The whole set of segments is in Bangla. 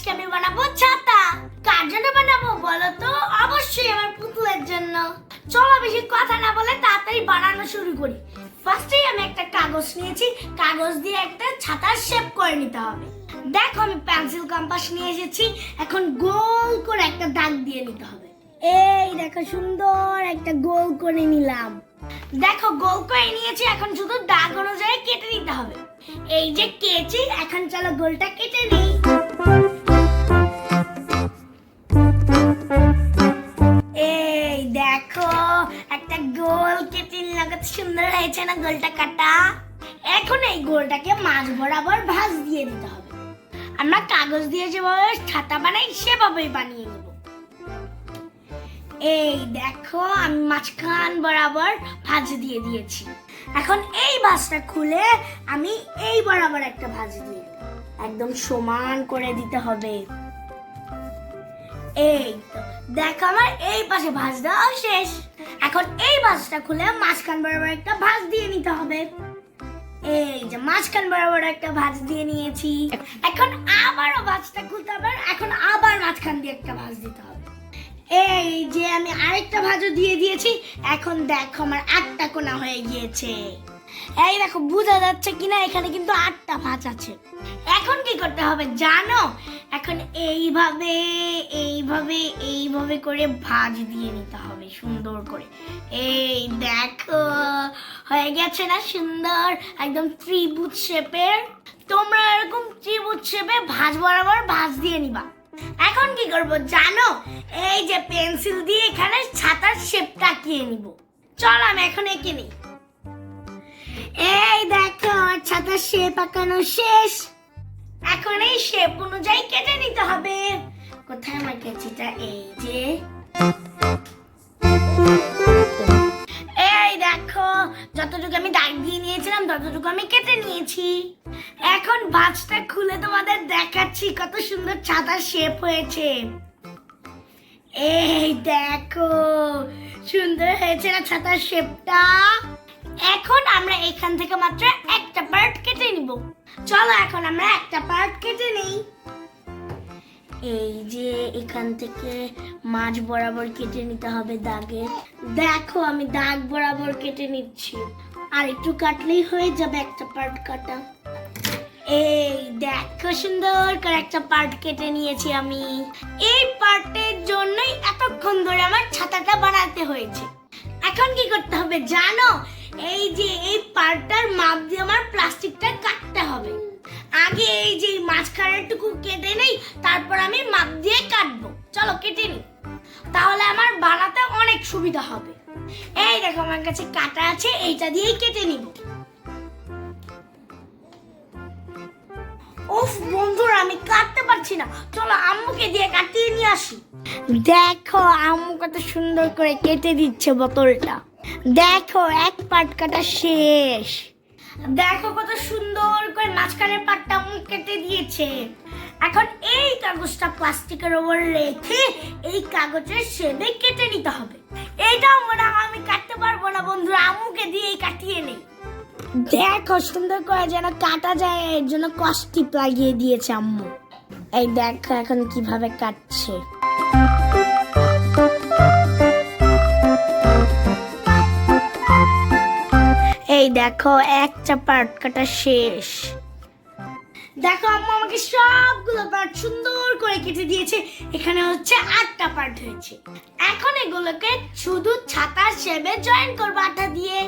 আজকে আমি বানাবো ছাতা। কার জন্য বানাবো বলো তো? অবশ্যই আমার পুতুলের জন্য। চলো বেশি কথা না বলে তাড়াতাড়ি বানানো শুরু করি। ফার্স্টেই আমি একটা কাগজ নিয়েছি, কাগজ দিয়ে একটা ছাতার শেপ করে নিতে হবে। দেখো আমি পেন্সিল কম্পাস নিয়ে এসেছি, এখন গোল করে একটা দাগ দিয়ে নিতে হবে। এই দেখো সুন্দর একটা গোল করে নিলাম। দেখো গোল করে নিয়েছি, এখন শুধু দাগ অনুযায়ী কেটে নিতে হবে। এই যে কেচি, এখন চলো গোলটা কেটে নিই। এই দেখো একটা গোল কেটে নিলাম, কত সুন্দর হয়েছে না গোলটা কাটা। এখন এই গোলটাকে মাঝ বরাবর ভাঁজ দিয়ে দিতে হবে। আমরা কাগজ দিয়ে যেভাবে ছাতা বানাই সেভাবেই বানিয়ে নেব। এই দেখো আমি মাঝখান বরাবর ভাঁজ দিয়ে দিয়েছি। এখন এই ভাঁজটা খুলে আমি এই বরাবর একটা ভাঁজ দিয়ে একদম সমান করে দিতে হবে। এই তো দেখো আমার এই পাশে ভাঁজ দেওয়া শেষ। এখন এই ভাঁজটা খুলে মাঝখান বরাবর একটা ভাঁজ দিয়ে নিতে হবে। এই যে মাঝখান বরাবর একটা ভাঁজ দিয়ে নিয়েছি। এখন আবারও ভাঁজটা খুলতে হবে, এখন আবার মাঝখান দিয়ে একটা ভাঁজ দিতে হবে। এই যে আমি আরেকটা ভাঁজও দিয়ে দিয়েছি। এখন দেখো আমার 8টা কোণা হয়ে গিয়েছে। এই দেখো বোঝা যাচ্ছে কিনা, এখানে কিন্তু 8টা ভাঁজ আছে। এখন কি করতে হবে জানো? এখন এইভাবে এইভাবে এইভাবে করে ভাঁজ দিয়ে নিতে হবে সুন্দর করে। এই দেখো হয়ে গেছে না সুন্দর, একদম ত্রিভুজ শেপের। তোমরা এরকম ত্রিভুজ শেপে ভাঁজ বরাবর ভাঁজ দিয়ে নিবা। এখন কি করব জানো? এই যে পেন্সিল দিয়ে এখানে ছাতার শেপটা আঁকিয়ে নিব। চল আমি এখন এঁকে নিই। এই দেখো আমার ছাতার শেপ আঁকানো শেষ। এখন এই শেপ অনুযায়ী কেটে নিতে হবে। কোথায় আমার কেচিটা? এই যে এই দেখো যতটুকু আমি দাগ দিয়ে নিয়েছিলাম ততটুকু আমি কেটে নিয়েছি। এখন ভাঁজটা খুলে তোমাদের দেখাচ্ছি কত সুন্দর ছাতার শেপ হয়েছে। এই দেখো সুন্দর হয়েছে না ছাতার শেপটা? এখন আমরা এখান থেকে মাত্র একটা পার্ট কেটে নিব। চলো এখন আমরা একটা পার্ট কেটে নেই। এই যে এখান থেকে মাঝ বরাবর কেটে নিতে হবে দাগে। দেখো আমি দাগ বরাবর কেটে নিচ্ছি, আর একটু কাটলেই হয়ে যাবে একটা পার্ট কাটা। এই দেখো সুন্দর করে একটা পার্ট কেটে নিয়েছি আমি। এই পার্টের জন্যই এতক্ষণ ধরে আমার ছাতাটা বানাতে হয়েছে। এখন কি করতে হবে জানো? এই যে এই পার্টটার মাপ দিয়ে আমার প্লাস্টিকটা কাটতে হবে। আগে এই যে মাঝখানেরটুকু কেটে নেই, তারপর আমি মাপ দিয়ে কাটবো। চলো কেটে নিই, তাহলে আমার বানাতে অনেক সুবিধা হবে। এই দেখো আমার কাছে কাটা আছে, এইটা দিয়েই কেটে নিব। উফ বন্ধুরা আমি কাটতে পারছি না, চলো আম্মুকে দিয়ে কাটিয়ে নিয়ে আসি। দেখো আম্মু কত সুন্দর করে কেটে দিচ্ছে বোতলটা। দেখো এক পার্ট কাটা শেষ। দেখো কত সুন্দর করে মাঝখানের পার্টটা আম্মু কেটে দিয়েছে। এখন এই কাগজটা প্লাস্টিকের উপর রেখে এই কাগজের শেপে কেটে নিতে হবে। এইটাও মনে হয় আমি কাটতে পারবো না বন্ধুরা, আম্মুকে দিয়েই কাটিয়ে নেই। দেখো সুন্দর করে যেন কাটা যায়, এর জন্য কষ্টিপ লাগিয়ে দিয়েছে আম্মু। এই দেখো এখন কিভাবে কাটছে। এই দেখো একটা পার্ট কাটা শেষ। দেখো আম্মু আমাকে সবগুলো পার্ট সুন্দর করে কেটে দিয়েছে। এখানে হচ্ছে 8টা পার্ট হয়েছে। এখন এগুলোকে শুধু ছাতার শেপে জয়েন করবো আটা দিয়ে।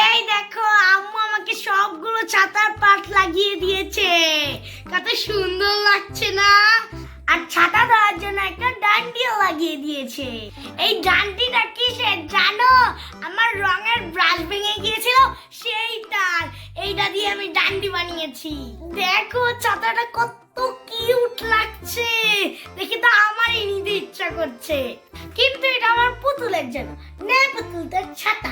এই দেখো আম্মু আমাকে সবগুলো ছাতার পাট লাগিয়ে দিয়েছে, কত সুন্দর লাগছে না? আর ছাতা ধরার জন্য একটা ডান্ডিও লাগিয়ে দিয়েছে। এই ডান্ডিটা কিসের জানো? আমার রঙের ব্রাশ ভেঙে গিয়েছিল সেইটার, এইটা দিয়ে আমি ডান্ডি বানিয়েছি। দেখো ছাতাটা কত কিউট লাগছে, দেখে তো আমারই নিতে ইচ্ছা করছে। কিন্তু এটা আমার পুতুলের জন্য নে পুতুল তোর ছাতা